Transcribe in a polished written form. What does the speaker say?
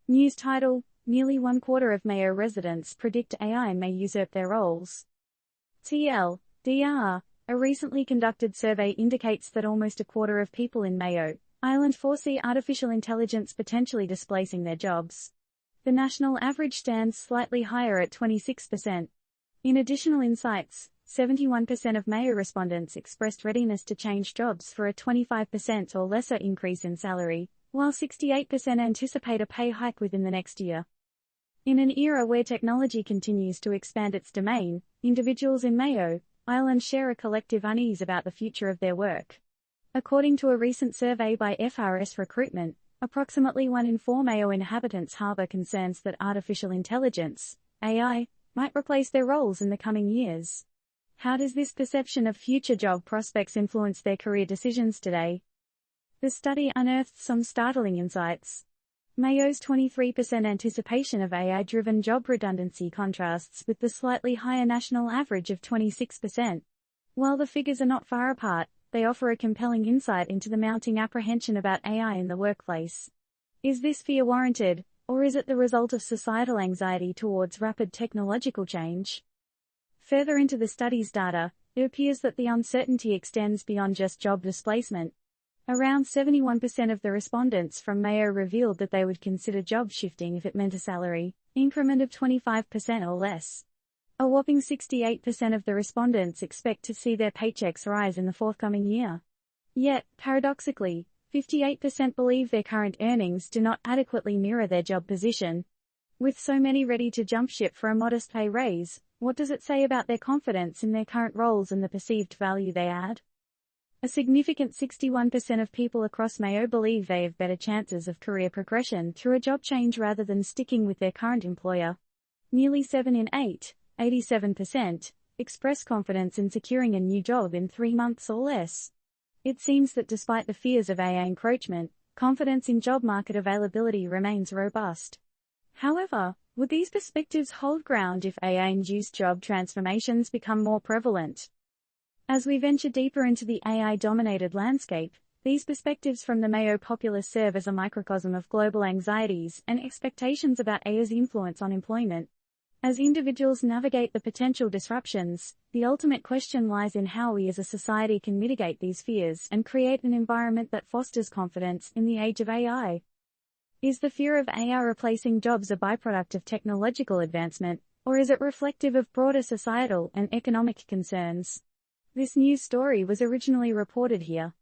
News title: Nearly 1/4 of Mayo residents predict AI may usurp their roles. TLDR: A recently conducted survey indicates that almost a quarter of people in Mayo Island foresee artificial intelligence potentially displacing their jobs. The national average stands slightly higher at 26%. In additional insights, 71% of Mayo respondents expressed readiness to change jobs for a 25% or lesser increase in salary, while 68% anticipate a pay hike within the next year. In an era where technology continues to expand its domain, individuals in Mayo Island share a collective unease about the future of their work. According to a recent survey by FRS Recruitment, approximately 1 in 4 Mayo inhabitants harbor concerns that artificial intelligence, AI, might replace their roles in the coming years. How does this perception of future job prospects influence their career decisions today? The study unearthed some startling insights. Mayo's 23% anticipation of AI-driven job redundancy contrasts with the slightly higher national average of 26%. While the figures are not far apart, they offer a compelling insight into the mounting apprehension about AI in the workplace. Is this fear warranted, or is it the result of societal anxiety towards rapid technological change? Further into the study's data, it appears that the uncertainty extends beyond just job displacement. Around 71% of the respondents from Mayo revealed that they would consider job shifting if it meant a salary increment of 25% or less. A whopping 68% of the respondents expect to see their paychecks rise in the forthcoming year. Yet, paradoxically, 58% believe their current earnings do not adequately mirror their job position. With so many ready to jump ship for a modest pay raise, what does it say about their confidence in their current roles and the perceived value they add? A significant 61% of people across Mayo believe they have better chances of career progression through a job change rather than sticking with their current employer. Nearly 7 in 8, 87%, express confidence in securing a new job in 3 months or less. It seems that despite the fears of AI encroachment, confidence in job market availability remains robust. However, would these perspectives hold ground if AI-induced job transformations become more prevalent? As we venture deeper into the AI-dominated landscape, these perspectives from the Mayo populace serve as a microcosm of global anxieties and expectations about AI's influence on employment. As individuals navigate the potential disruptions, the ultimate question lies in how we as a society can mitigate these fears and create an environment that fosters confidence in the age of AI. Is the fear of AI replacing jobs a byproduct of technological advancement, or is it reflective of broader societal and economic concerns? This news story was originally reported here.